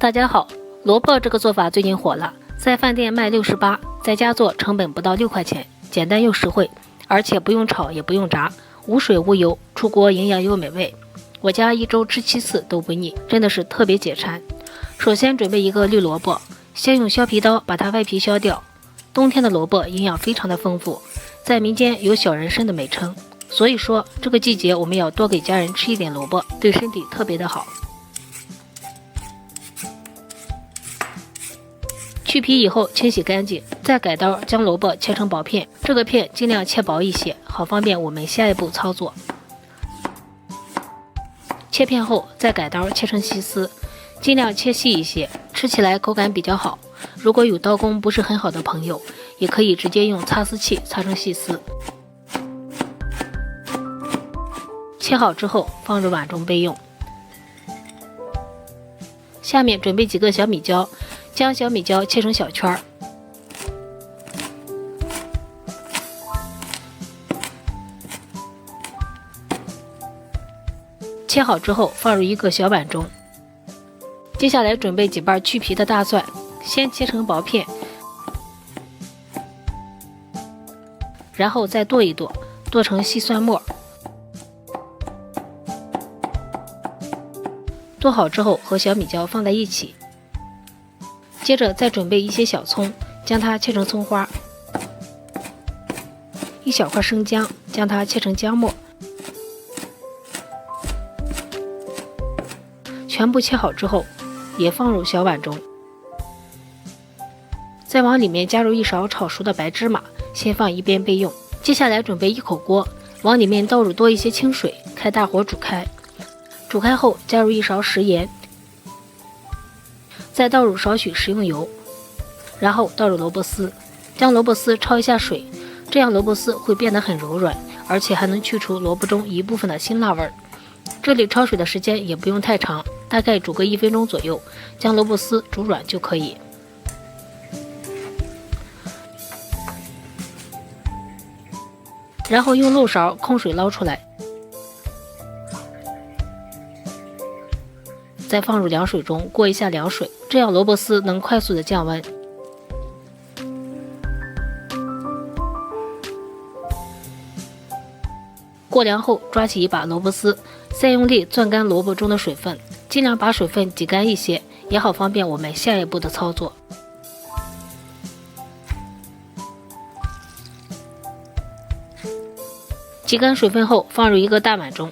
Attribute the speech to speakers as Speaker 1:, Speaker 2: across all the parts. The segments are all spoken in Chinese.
Speaker 1: 大家好，萝卜这个做法最近火了，在饭店卖68，在家做成本不到6块钱，简单又实惠，而且不用炒也不用炸，无水无油，出锅营养又美味。我家一周吃7次都不腻，真的是特别解馋。首先准备一个绿萝卜，先用削皮刀把它外皮削掉。冬天的萝卜营养非常的丰富，在民间有小人参的美称，所以说这个季节我们要多给家人吃一点萝卜，对身体特别的好。去皮以后清洗干净，再改刀将萝卜切成薄片，这个片尽量切薄一些，好方便我们下一步操作。切片后再改刀切成细丝，尽量切细一些，吃起来口感比较好。如果有刀工不是很好的朋友，也可以直接用擦丝器擦成细丝。切好之后放入碗中备用。下面准备几个小米椒，将小米椒切成小圈儿。切好之后放入一个小碗中。接下来准备几瓣去皮的大蒜，先切成薄片，然后再剁一剁，剁成细蒜末。剁好之后和小米椒放在一起。接着再准备一些小葱，将它切成葱花，一小块生姜，将它切成姜末。全部切好之后也放入小碗中，再往里面加入一勺炒熟的白芝麻，先放一边备用。接下来准备一口锅，往里面倒入多一些清水，开大火煮开。煮开后加入一勺食盐，再倒入少许食用油，然后倒入萝卜丝，将萝卜丝焯一下水，这样萝卜丝会变得很柔软，而且还能去除萝卜中一部分的辛辣味儿。这里焯水的时间也不用太长，大概煮个1分钟左右，将萝卜丝煮软就可以。然后用漏勺控水捞出来，再放入凉水中过一下凉水，这样萝卜丝能快速的降温。过凉后抓起一把萝卜丝，再用力攥干萝卜中的水分，尽量把水分挤干一些，也好方便我们下一步的操作。挤干水分后放入一个大碗中，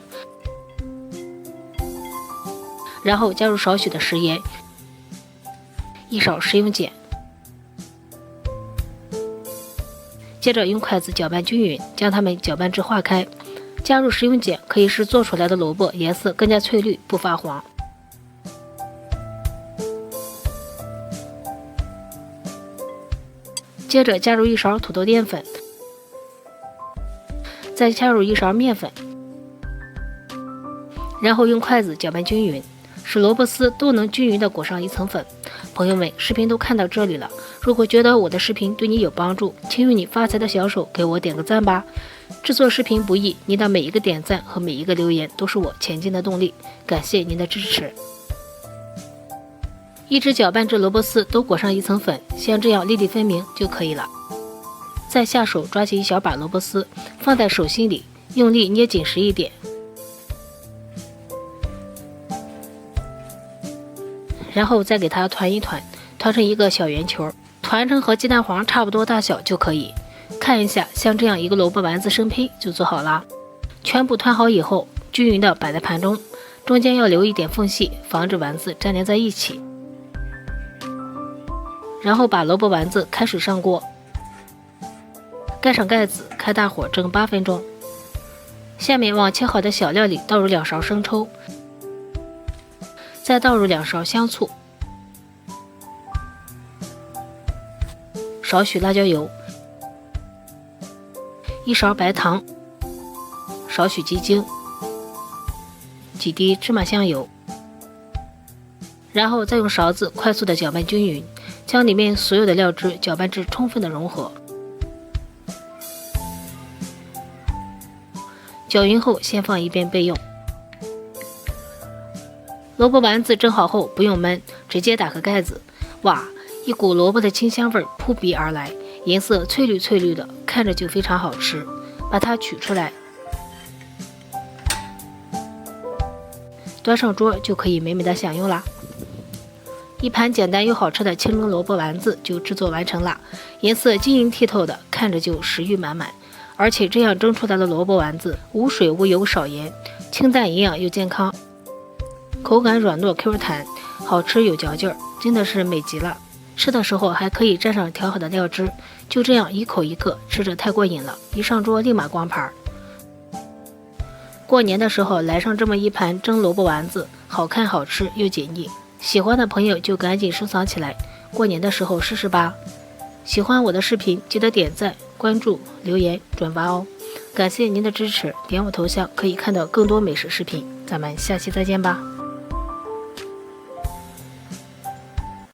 Speaker 1: 然后加入少许的食盐，一勺食用碱，接着用筷子搅拌均匀，将它们搅拌至化开。加入食用碱可以使做出来的萝卜颜色更加翠绿，不发黄。接着加入一勺土豆淀粉，再加入一勺面粉，然后用筷子搅拌均匀，使萝卜丝都能均匀地裹上一层粉。朋友们，视频都看到这里了，如果觉得我的视频对你有帮助，请用你发财的小手给我点个赞吧。制作视频不易，您的每一个点赞和每一个留言都是我前进的动力，感谢您的支持。一直搅拌至萝卜丝都裹上一层粉，像这样粒粒分明就可以了。再下手抓起一小把萝卜丝，放在手心里，用力捏紧实一点，然后再给它团一团，团成一个小圆球，团成和鸡蛋黄差不多大小就可以。看一下，像这样一个萝卜丸子生胚就做好了。全部团好以后，均匀的摆在盘中，中间要留一点缝隙，防止丸子粘连在一起。然后把萝卜丸子开水上锅，盖上盖子，开大火蒸8分钟。下面往切好的小料里倒入2勺生抽，再倒入2勺香醋，少许辣椒油，1勺白糖，少许鸡精，几滴芝麻香油，然后再用勺子快速的搅拌均匀，将里面所有的料汁搅拌至充分的融合。搅匀后先放一边备用。萝卜丸子蒸好后不用焖，直接打开盖子，哇，一股萝卜的清香味扑鼻而来，颜色翠绿翠绿的，看着就非常好吃。把它取出来，端上桌就可以美美的享用啦。一盘简单又好吃的清蒸萝卜丸子就制作完成了，颜色晶莹剔透的，看着就食欲满满。而且这样蒸出来的萝卜丸子无水无油少盐，清淡营养又健康，口感软糯 Q 弹，好吃有嚼劲儿，真的是美极了。吃的时候还可以蘸上调好的料汁，就这样一口一个，吃着太过瘾了，一上桌立马光盘。过年的时候来上这么一盘蒸萝卜丸子，好看好吃又解腻，喜欢的朋友就赶紧收藏起来，过年的时候试试吧。喜欢我的视频记得点赞、关注、留言、转发哦，感谢您的支持，点我头像可以看到更多美食视频，咱们下期再见吧。